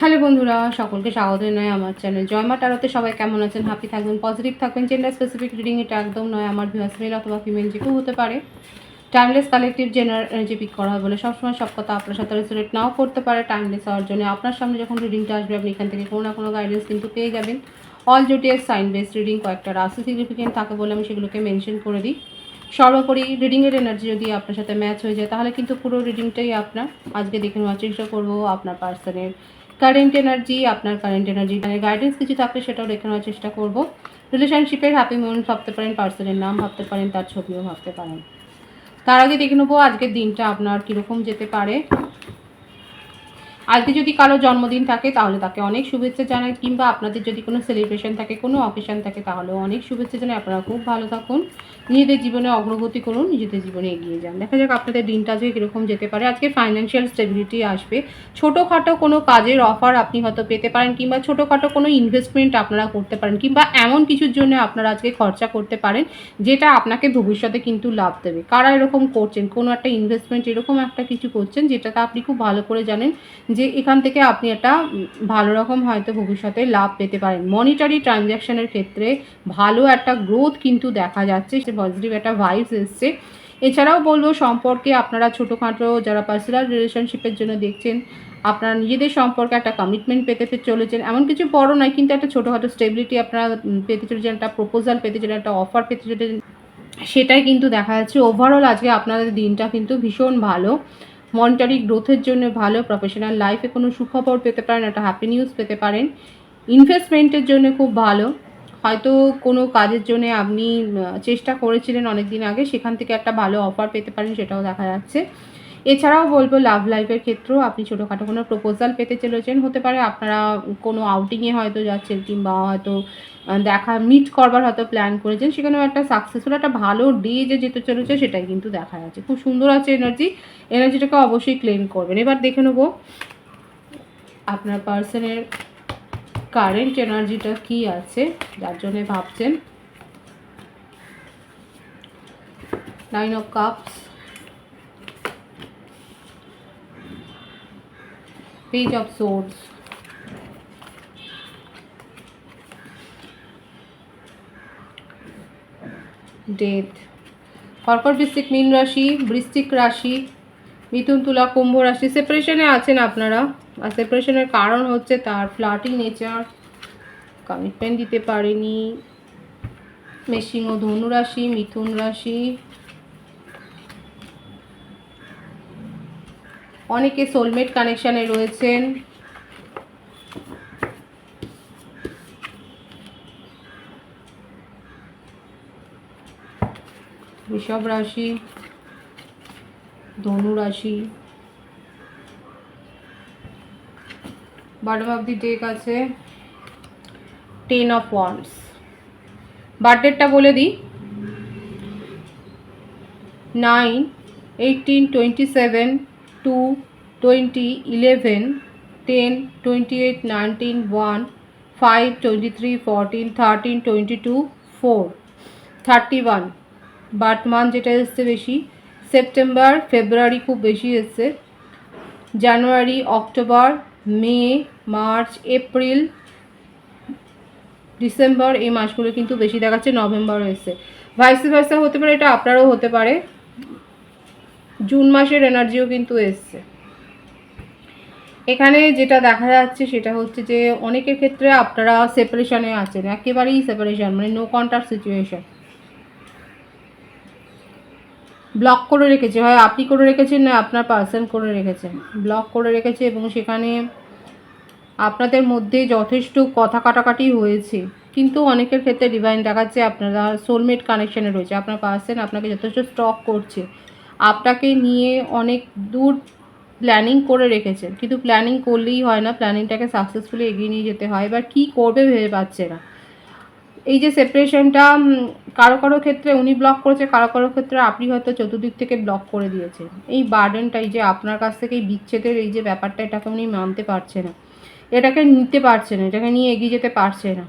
Hello বন্ধুরা, সকলকে স্বাগত জানাই আমার চ্যানেল জয় মা টারোতে। সবাই কেমন আছেন? হ্যাপি থাকবেন, পজিটিভ থাকবেন। জেন্ডার স্পেসিফিক রিডিং এটা একদম নয়। আমার ভিউয়ার্স মেল অথবা ফিমেল যে কেউ হতে পারে। টাইমলেস কালেকটিভ জেনার এনার্জি পিক করা হয় বলে সবসময় সব কথা আপনার সাথে রেসোনেট নাও করতে পারে। টাইমলেস হওয়ার জন্য আপনার সামনে যখন রিডিংটা আসবে আপনি এখান থেকে কোনো না কোনো গাইডেন্স কিন্তু পেয়ে যাবেন। অল জোটিয়াস সাইন বেসড রিডিং, কয়েকটা রাশি সিগনিফিকেন্ট থাকে বলে আমি সেগুলোকে মেনশন করে দিই। সর্বোপরি রিডিংয়ের এনার্জি যদি আপনার সাথে ম্যাচ হয়ে যায় তাহলে কিন্তু পুরো রিডিংটাই আপনার। আজকে দেখে নেওয়ার চেষ্টা করবো আপনার পার্সনের কারেন্ট এনার্জি, আপনার কারেন্ট এনার্জি মানে গাইডেন্স কিছু থাকলে সেটাও দেখে নেওয়ার চেষ্টা করব। রিলেশনশিপের হ্যাপি মোমেন্ট ভাবতে পারেন, পার্সনের নাম ভাবতে পারেন, তার ছবিও ভাবতে পারেন। তার আগে দেখে নেবো আজকের দিনটা আপনার কীরকম যেতে পারে। আজকে যদি কারো জন্মদিন থাকে তাহলে তাকে অনেক শুভেচ্ছা জানাই, কিংবা আপনাদের যদি কোনো সেলিব্রেশন থাকে, কোনো অকেশন থাকে তাহলেও অনেক শুভেচ্ছা জানাই। আপনারা খুব ভালো থাকুন, নিজেদের জীবনে অগ্রগতি করুন, নিজেদের জীবনে এগিয়ে যান। দেখা যাক আপনাদের দিনটা আজকে কীরকম যেতে পারে। আজকে ফাইন্যান্সিয়াল স্টেবিলিটি আসবে। ছোটোখাটো কোনো কাজের অফার আপনি হয়তো পেতে পারেন, কিংবা ছোটোখাটো কোনো ইনভেস্টমেন্ট আপনারা করতে পারেন, কিংবা এমন কিছুর জন্য আপনারা আজকে খরচা করতে পারেন যেটা আপনাকে ভবিষ্যতে কিন্তু লাভ দেবে। কারা এরকম করছেন? কোনো একটা ইনভেস্টমেন্ট এরকম একটা কিছু করছেন যেটাতে আপনি খুব ভালো করে জানেন যে এখান থেকে আপনি একটা ভালো রকম হয়তো ভবিষ্যতে লাভ পেতে পারেন। মনিটারি ট্রানজ্যাকশনের ক্ষেত্রে ভালো একটা গ্রোথ কিন্তু দেখা যাচ্ছে, সে পজিটিভ একটা ভাইবস এসছে। এছাড়াও বলবো সম্পর্কে আপনারা ছোটোখাটো যারা পার্সোনাল রিলেশনশিপের জন্য দেখছেন, আপনারা নিজেদের সম্পর্কে একটা কমিটমেন্ট পেতে চলেছেন। এমন কিছু বড় নয়, কিন্তু একটা ছোটোখাটো স্টেবিলিটি আপনারা পেতে চলেছেন, একটা প্রপোজাল পেতে চলেছেন, একটা অফার পেতে চলেছেন, সেটাই কিন্তু দেখা যাচ্ছে। ওভারঅল আজকে আপনাদের দিনটা কিন্তু ভীষণ ভালো। মনিটারি গ্রোথের জন্য ভালো, প্রফেশনাল লাইফে কোনো সুখবর পেতে পারেন, একটা হ্যাপি নিউজ পেতে পারেন। ইনভেস্টমেন্টের জন্য খুব ভালো, হয়তো কোনো কাজের জন্য আপনি চেষ্টা করেছিলেন অনেক দিন আগে, সেখান থেকে একটা ভালো অফার পেতে পারেন, সেটাও দেখা যাচ্ছে। এছাড়াও বলবো লাভ লাইফের ক্ষেত্রেও আপনি ছোটোখাটো কোনো প্রপোজাল পেতে চলেছেন। হতে পারে আপনারা কোনো আউটিংয়ে হয়তো যাচ্ছেন, কিংবা হয়তো দেখা মিট করবার হয়তো প্ল্যান করেছেন, সেখানেও একটা সাকসেসফুল একটা ভালো ডে যে যেতে চলেছে সেটাই কিন্তু দেখা যাচ্ছে। খুব সুন্দর আছে এনার্জিটাকে অবশ্যই ক্লেম করবেন। এবার দেখে নেবো আপনার পার্সনের কারেন্ট এনার্জিটা কি আছে যার জন্য ভাবছেন। 9 of Cups, Page of Swords, Death, কর্কট বৃশ্চিক মীন রাশি, বৃশ্চিক রাশি, মিথুন তুলা কুম্ভ রাশি। সেপারেশনে আছেন আপনারা, আর সেপারেশনের কারণ হচ্ছে তার ফ্লার্টিং নেচার, কমিটমেন্ট দিতে পারেনি। মেষিং ও ধনু রাশি, মিথুন রাশি, অনেকে সোলমেট কানেকশানে রয়েছেন। বৃষভ রাশি, ধনু রাশি, বটম অফ দি ডেক আছে 10 of Wands। বার্থডেটটা বলে দিই, 9/18/27, 2/20/11, 10/28/19, 1/5/23/14, 13/22/4, 31। বার্থ মান্থ যেটা এসছে বেশি, সেপ্টেম্বর ফেব্রুয়ারি খুব বেশি এসছে, জানুয়ারি অক্টোবর মে মার্চ এপ্রিল ডিসেম্বর এই মাসগুলো কিন্তু বেশি দেখাচ্ছে, নভেম্বরও এসছে। ভাইস ভার্সা হতে পারে, এটা আপনারও হতে পারে। জুন মাসের এনার্জিও কিন্তু এসছে। এখানে যেটা দেখা যাচ্ছে সেটা হচ্ছে যে অনেকের ক্ষেত্রে আপনারা সেপারেশনে আছেন, একেবারেই সেপারেশন মানে নো কন্ট্যাক্ট সিচুয়েশন। ব্লক করে রেখেছে, হয় আপনি করে রেখেছেন না আপনার পার্সন করে রেখেছেন, ব্লক করে রেখেছে, এবং সেখানে আপনাদের মধ্যে যথেষ্ট কথা কাটাকাটি হয়েছে। কিন্তু অনেকের ক্ষেত্রে ডিভাইন দেখাচ্ছে আপনারা সোলমেট কানেকশানে রয়েছে। আপনার পার্সন আপনাকে যথেষ্ট স্টক করছে, আপনাকে নিয়ে অনেক দূর প্ল্যানিং করে রেখেছেন, কিন্তু প্ল্যানিং করলেই হয় না, প্ল্যানিংটাকে সাকসেসফুলি এগিয়ে নিয়ে যেতে হয়। এবার কী করবে ভেবে পাচ্ছে না। এই যে সেপারেশনটা কারো কারো ক্ষেত্রে উনি ব্লক করেছে, কারো কারো ক্ষেত্রে আপনি হয়তো চতুর্দিক থেকে ব্লক করে দিয়েছেন। এই বার্ডেনটাই যে আপনার কাছ থেকে এই বিচ্ছেদের এই যে ব্যাপারটা, এটাকে উনি মানতে পারছে না, এটাকে নিতে পারছে না, এটাকে নিয়ে এগিয়ে যেতে পারছে না।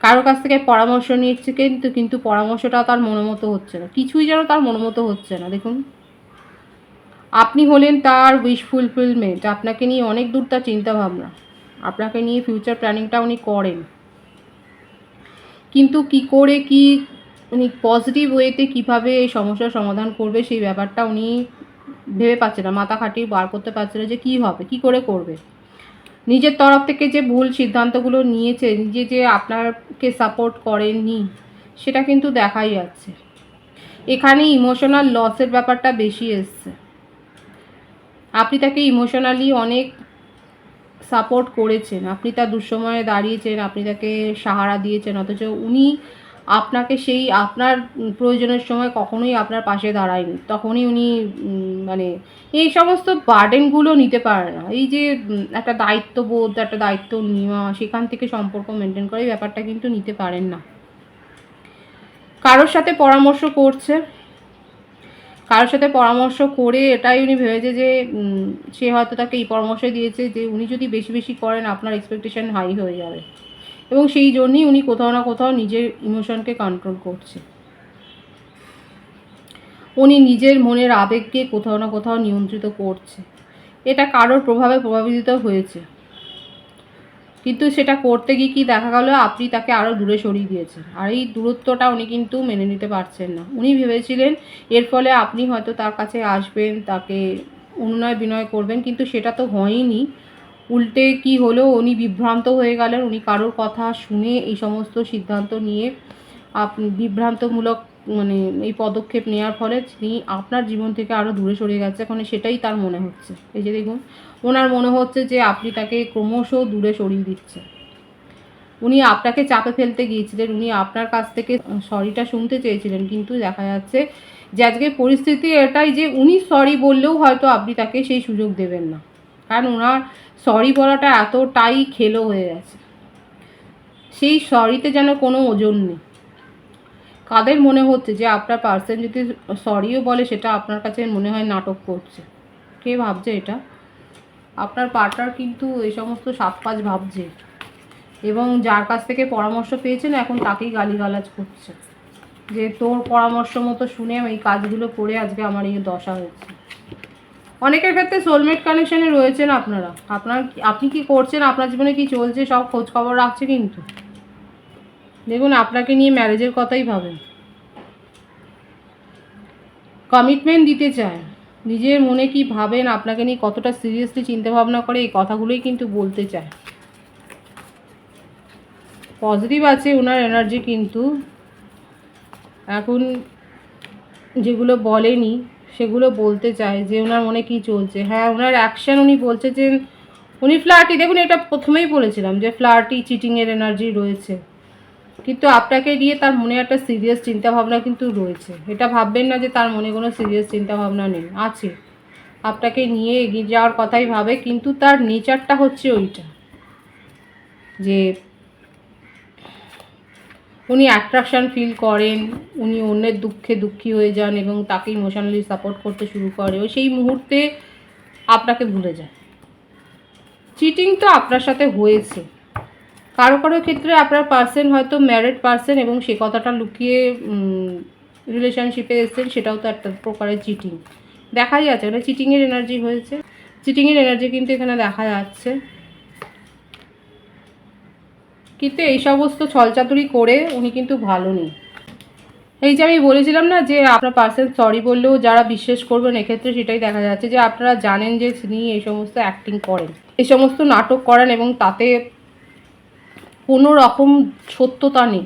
কারো কাছ থেকে পরামর্শ নিচ্ছে, কিন্তু পরামর্শটা তার মনোমতো হচ্ছে না, কিছুই যেন তার মনোমতো হচ্ছে না। দেখুন আপনি হলেন তার উইশ ফুলফিলমেন্ট। আপনাকে নিয়ে অনেক দূর তার চিন্তাভাবনা, আপনাকে নিয়ে ফিউচার প্ল্যানিংটা উনি করেন, কিন্তু কি করে কি উনি পজিটিভ ওয়েতে কীভাবে এই সমস্যার সমাধান করবে সেই ব্যাপারটা উনি ভেবে পাচ্ছে না, মাথা খাটিয়ে বার করতে পারছে না যে কী হবে, কী করে করবে। নিজের তরফ থেকে যে ভুল সিদ্ধান্তগুলো নিয়েছে, নিজে যে আপনাকে সাপোর্ট করেননি, সেটা কিন্তু দেখাই যাচ্ছে। এখানে ইমোশনাল লসের ব্যাপারটা বেশি এসছে। আপনি তাকে ইমোশনালি অনেক সাপোর্ট করেছেন, আপনি তার দুঃসময়ে দাঁড়িয়েছেন, আপনি তাকে সাহারা দিয়েছেন, অথচ উনি আপনাকে সেই আপনার প্রয়োজনের সময় কখনোই আপনার পাশে দাঁড়ায়নি। তখনই উনি মানে এই সমস্ত বার্ডেনগুলো নিতে পারে না। এই যে একটা দায়িত্ববোধ, একটা দায়িত্ব নেওয়া, সেখান থেকে সম্পর্ক মেনটেন করে, এই ব্যাপারটা কিন্তু নিতে পারেন না। কারোর সাথে পরামর্শ করছে, কারোর সাথে পরামর্শ করে এটাই উনি ভেবেছে যে সে হয়তো তাকে এই পরামর্শ দিয়েছে যে উনি যদি বেশি বেশি করেন আপনার এক্সপেকটেশন হাই হয়ে যাবে, এবং সেই জন্যই উনি কোথাও না কোথাও নিজের ইমোশনকে কন্ট্রোল করছে। উনি নিজের মনের আবেগকে কোথাও না কোথাও নিয়ন্ত্রিত করছে। এটা কারোর প্রভাবে প্রভাবিত হয়েছে, কিন্তু সেটা করতে গিয়ে কি দেখা গেল, আপনি তাকে আরও দূরে সরিয়ে দিয়েছেন। আর এই দূরত্বটা উনি কিন্তু মেনে নিতে পারছেন না। উনি ভেবেছিলেন এর ফলে আপনি হয়তো তার কাছে আসবেন, তাকে অনুনয় বিনয় করবেন, কিন্তু সেটা তো হয়নি। উল্টে কি হলো, উনি বিভ্রান্ত হয়ে গেলেন। উনি কারোর কথা শুনে এই সমস্ত সিদ্ধান্ত নিয়ে আপনি বিভ্রান্তমূলক মানে এই পদক্ষেপ নেওয়ার ফলে তিনি আপনার জীবন থেকে আরও দূরে সরে গেছে। এখন সেটাই তার মনে হচ্ছে। এই যে দেখুন, ওনার মনে হচ্ছে যে আপনি তাকে ক্রমশ দূরে সরিয়ে দিচ্ছেন। উনি আপনাকে চাপে ফেলতে গিয়েছিলেন, উনি আপনার কাছ থেকে সরিটা শুনতে চেয়েছিলেন, কিন্তু দেখা যাচ্ছে যে আজকে পরিস্থিতি এটাই যে উনি সরি বললেও হয়তো আপনি তাকে সেই সুযোগ দেবেন না, কারণ ওনার সরি বলাটা এতটাই খেলো হয়ে গেছে। সেই সরিতে যেন কোনো ওজন নেই। কাদের মনে হচ্ছে যে আপনার পার্সন যদি সরিও বলে, সেটা আপনার কাছে মনে হয় নাটক করছে? কে ভাবছে এটা? আপনার পার্টনার কিন্তু এই সমস্ত সাত পাঁচ ভাবছে, এবং যার কাছ থেকে পরামর্শ পেয়েছেন এখন তাকেই গালিগালাজ করছে যে তোর পরামর্শ মতো শুনে এই কাজগুলো করে আজকে আমার এই দশা হয়েছে। অনেকের ক্ষেত্রে সোলমেট কানেকশানে রয়েছেন আপনারা। আপনি কি করছেন, আপনার জীবনে কি চলছে, সব খোঁজ খবর রাখছে। কিন্তু দেখুন, আপনাকে নিয়ে ম্যারেজের কথাই ভাবেন, কমিটমেন্ট দিতে চায়, নিজের মনে কি ভাবেন, আপনাকে নিয়ে কতটা সিরিয়াসলি চিন্তাভাবনা করে, এই কথাগুলোই কিন্তু বলতে চায়। পজিটিভ আছে ওনার এনার্জি, কিন্তু এখন যেগুলো বলেনি সেগুলো বলতে চায় যে ওনার মনে কি চলছে। হ্যাঁ, ওনার অ্যাকশান উনি বলছে যে উনি ফ্লার্টি। দেখুন, এটা প্রথমেই বলেছিলাম যে ফ্লার্টি, চিটিংয়ের এনার্জি রয়েছে, কিন্তু আপনাকে নিয়ে তার মনে একটা সিরিয়াস চিন্তাভাবনা কিন্তু রয়েছে। এটা ভাববেন না যে তার মনে কোনো সিরিয়াস চিন্তাভাবনা নেই, আছে। আপনাকে নিয়ে এগিয়ে যাওয়ার কথাই ভাবে, কিন্তু তার নেচারটা হচ্ছে ওইটা যে উনি অ্যাট্রাকশান ফিল করেন, উনি অন্যের দুঃখে দুঃখী হয়ে যান এবং তাকে ইমোশনালি সাপোর্ট করতে শুরু করে, ও সেই মুহূর্তে আপনাকে ভুলে যায়। চিটিং তো আপনার সাথে হয়েছে। কারো কারো ক্ষেত্রে আপনার পার্সন হয়তো ম্যারিড পার্সন এবং সে কথাটা লুকিয়ে রিলেশনশিপে এসেছেন, সেটাও তো একটা প্রকারের চিটিং। দেখাই যাচ্ছে মানে চিটিংয়ের এনার্জি হয়েছে, চিটিংয়ের এনার্জি কিন্তু এখানে দেখা যাচ্ছে। কিন্তু এই সমস্ত ছলচাতুরি করে উনি কিন্তু ভালো নেই। এই যে আমি বলেছিলাম না যে আপনার পার্সন সরি বললেও যারা বিশ্বাস করবেন, এক্ষেত্রে সেটাই দেখা যাচ্ছে যে আপনারা জানেন যে তিনি এই সমস্ত অ্যাক্টিং করেন, এই সমস্ত নাটক করেন, এবং তাতে কোনো রকম সত্যতা নেই,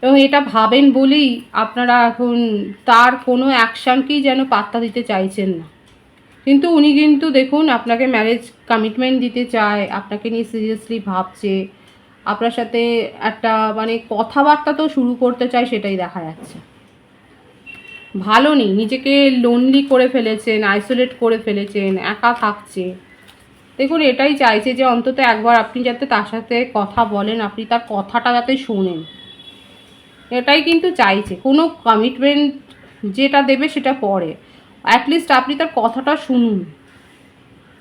এবং এটা ভাবেন বলেই আপনারা এখন তার কোনো অ্যাকশানকেই যেন পাত্তা দিতে চাইছেন না। কিন্তু উনি কিন্তু দেখুন আপনাকে ম্যারেজ কমিটমেন্ট দিতে চায়, আপনাকে নিয়ে সিরিয়াসলি ভাবছে, আপনার সাথে একটা মানে কথাবার্তা তো শুরু করতে চায়, সেটাই দেখা যাচ্ছে। ভালো নেই, নিজেকে লোনলি করে ফেলেছেন, আইসোলেট করে ফেলেছেন, একা থাকছে। দেখুন, এটাই চাইছে যে অন্তত একবার আপনি যাতে তার সাথে কথা বলেন, আপনি তার কথাটা যাতে শোনেন, এটাই কিন্তু চাইছে। কোনো কমিটমেন্ট যেটা দেবে সেটা পরে, অ্যাটলিস্ট আপনি তার কথাটা শুনুন,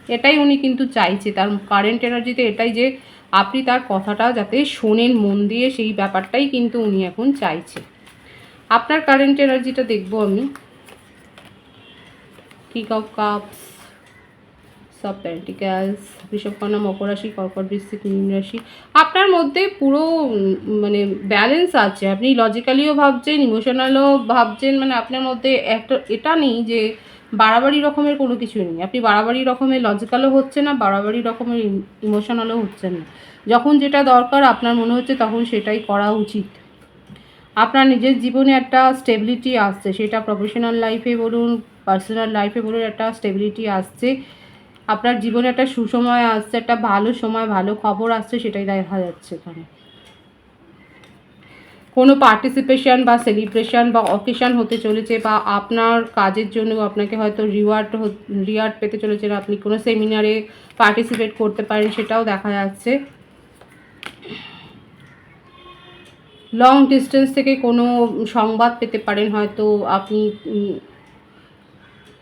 এটাই উনি কিন্তু চাইছে। তার কারেন্ট এনার্জিতে এটাই যে আপনি তার কথাটা যাতে শোনেন মন দিয়ে, সেই ব্যাপারটাই কিন্তু উনি এখন চাইছে। আপনার কারেন্ট এনার্জিটা দেখবো আমি। কিং অফ কাপস, সব পেন্টিক্যালস, বৃষভকন্যা, মকর রাশি, কর্কট, বৃশ্চিক, মীন রাশি। আপনার মধ্যে পুরো মানে ব্যালেন্স আছে। আপনি লজিক্যালিও ভাবছেন, ইমোশনালও ভাবছেন, মানে আপনার মধ্যে একটা এটা নেই যে বাড়াবাড়ি রকমের কোনো কিছু নেই। আপনি বাড়াবাড়ি রকমের লজিক্যালও হচ্ছে না, বাড়াবাড়ি রকমের ইমোশনালও হচ্ছেন না। যখন যেটা দরকার আপনার মনে হচ্ছে তখন সেটাই করা উচিত। আপনার নিজের জীবনে একটা স্টেবিলিটি আসছে, সেটা প্রফেশনাল লাইফে বলুন, পার্সোনাল লাইফে বলুন, একটা স্টেবিলিটি আসছে। আপনার জীবনে একটা সুসময় আসছে, একটা ভালো সময়, ভালো খবর আসছে, সেটাই দেখা যাচ্ছে এখানে। কোনো পার্টিসিপেশন বা সেলিব্রেশন বা অকেশন হতে চলেছে, বা আপনার কাজের জন্য আপনাকে হয়তো রিওয়ার্ড পেতে চলেছে, আপনি কোনো সেমিনারে পার্টিসিপেট করতে পারেন, সেটাও দেখা যাচ্ছে। লং ডিস্টেন্স থেকে কোনো সংবাদ পেতে পারেন, হয়তো আপনি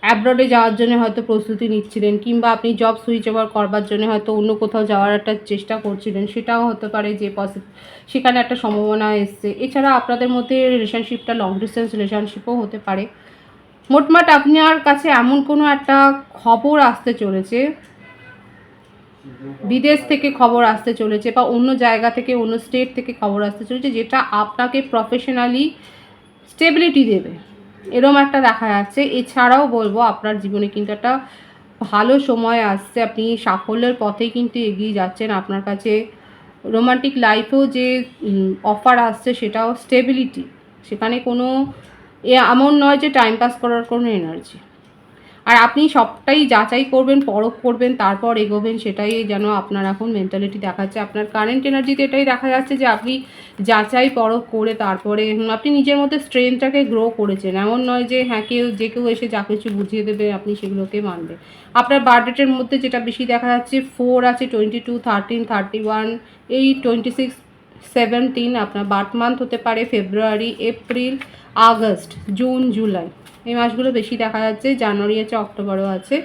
অ্যাব্রডে যাওয়ার জন্য হয়তো প্রস্তুতি নিচ্ছিলেন, কিংবা আপনি জব সুইচ ওভার করবার জন্য হয়তো অন্য কোথাও যাওয়ার একটা চেষ্টা করছিলেন, সেটাও হতে পারে যে সেখানে একটা সম্ভাবনা এসছে। এছাড়া আপনাদের মধ্যে রিলেশনশিপটা লং ডিস্টেন্স রিলেশনশিপও হতে পারে। মোটমাট আপনার কাছে এমন কোনো একটা খবর আসতে চলেছে, বিদেশ থেকে খবর আসতে চলেছে, বা অন্য জায়গা থেকে, অন্য স্টেট থেকে খবর আসতে চলেছে, যেটা আপনাকে প্রফেশনালি স্টেবিলিটি দেবে, এরম একটা দেখা যাচ্ছে। এছাড়াও বলবো আপনার জীবনে কিন্তু একটা ভালো সময় আসছে, আপনি সাফল্যের পথেই কিন্তু এগিয়ে যাচ্ছেন। আপনার কাছে রোমান্টিক লাইফেও যে অফার আসছে সেটাও স্টেবিলিটি, সেখানে কোনো এমন নয় যে টাইম পাস করার কোনো এনার্জি। আর আপনি সবটাই যাচাই করবেন, পরখ করবেন, তারপর এগোবেন, সেটাই যেন আপনার এখন মেন্টালিটি দেখাচ্ছে। আপনার কারেন্ট এনার্জিতে এটাই দেখা যাচ্ছে যে আপনি যাচাই পরখ করে তারপরে আপনি নিজের মধ্যে স্ট্রেংথটাকে গ্রো করেছেন। এমন নয় যে হ্যাঁ কেউ এসে যা কিছু বুঝিয়ে দেবে আপনি সেগুলোকে মানবে। আপনার বার্থডেটের মধ্যে যেটা বেশি দেখা যাচ্ছে 4 আছে, 22, 13, 31, এই 26, 17 আপনার বার্থ মান্থ হতে পারে। ফেব্রুয়ারি, এপ্রিল, আগস্ট, জুন, জুলাই, এই মাসগুলো বেশি দেখা যাচ্ছে। জানুয়ারি আছে, অক্টোবরও আছে।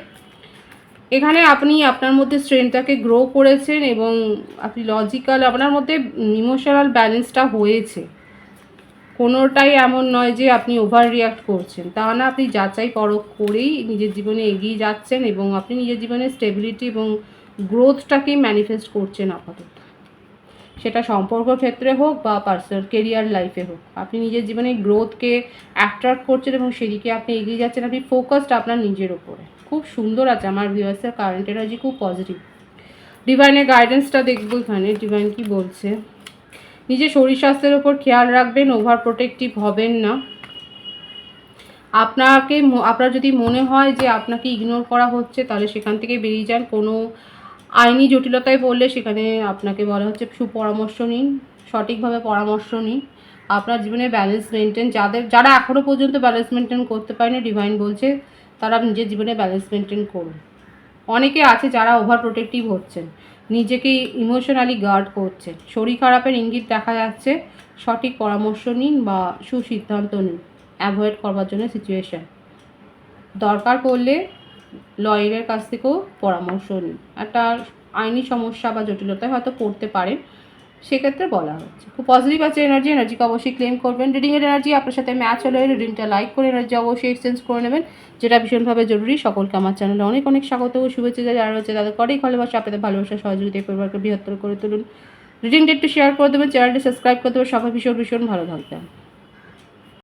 এখানে আপনি আপনার মধ্যে স্ট্রেংথটাকে গ্রো করেছেন এবং আপনি লজিক্যাল, আপনার মধ্যে ইমোশনাল ব্যালেন্সটা হয়েছে। কোনোটাই এমন নয় যে আপনি ওভার রিয়াক্ট করছেন, তা না, আপনি যাচাই পরখ করেই নিজের জীবনে এগিয়ে যাচ্ছেন এবং আপনি নিজের জীবনে স্টেবিলিটি এবং গ্রোথটাকেই ম্যানিফেস্ট করছেন আপাতত। সেটা সম্পর্ক ক্ষেত্রে হোক বা পার্সোনাল কেরিয়ার লাইফে হোক, আপনি নিজের জীবনে গ্রোথকে অ্যাট্রাক্ট করছেন এবং সেদিকে আপনি এগিয়ে যাচ্ছেন। আপনি ফোকাসড আপনার নিজের ওপরে। খুব সুন্দর আছে আমার ভিউয়ার্সের কারেন্ট এনার্জি, খুব পজিটিভ। ডিভাইনের গাইডেন্সটা দেখবো এখানে ডিভাইন কি বলছে। নিজের শরীর স্বাস্থ্যের ওপর খেয়াল রাখবেন, ওভার প্রোটেক্টিভ হবেন না। আপনার যদি মনে হয় যে আপনাকে ইগনোর করা হচ্ছে, তাহলে সেখান থেকে বেরিয়ে যান। কোনো আইনি জটিলতায় পড়লে সেখানে আপনাকে বলা হচ্ছে সুপরামর্শ নিন, সঠিকভাবে পরামর্শ নিন। আপনার জীবনে ব্যালেন্স মেনটেন, যারা এখনও পর্যন্ত ব্যালেন্স মেনটেন করতে পারেনি, ডিভাইন বলছে তারা নিজের জীবনে ব্যালেন্স মেনটেন করুন। অনেকে আছে যারা ওভার প্রোটেক্টিভ হচ্ছেন, নিজেকে ইমোশনালি গার্ড করছেন। শরীর খারাপের ইঙ্গিত দেখা যাচ্ছে, সঠিক পরামর্শ নিন বা সুসিদ্ধান্ত নিন অ্যাভয়েড করবার জন্য সিচুয়েশান। দরকার পড়লে লয়ারের কাছ থেকেও পরামর্শ নিন। একটা আইনি সমস্যা বা জটিলতায় হয়তো পড়তে পারেন, সেক্ষেত্রে বলা হচ্ছে। খুব পজিটিভ আছে এনার্জিকে অবশ্যই ক্লেম করবেন। রিডিংয়ের এনার্জি আপনার সাথে ম্যাচ হলে রিডিংটা লাইক করে এনার্জি অবশ্যই এক্সচেঞ্জ করে নেবেন, যেটা ভীষণভাবে জরুরি। সকলকে আমার চ্যানেলে অনেক অনেক স্বাগত ও শুভেচ্ছা। যারা রয়েছে তাদের করেই ভালোবাসা, আপনাদের ভালোবাসা সহযোগিতায় পরিবারকে বৃহত্তর করে তুলুন। রিডিংটা একটু শেয়ার করে দেবেন, চ্যানেলটি সাবস্ক্রাইব করে দেবেন। সবাই ভীষণ ভীষণ ভালো থাকবেন।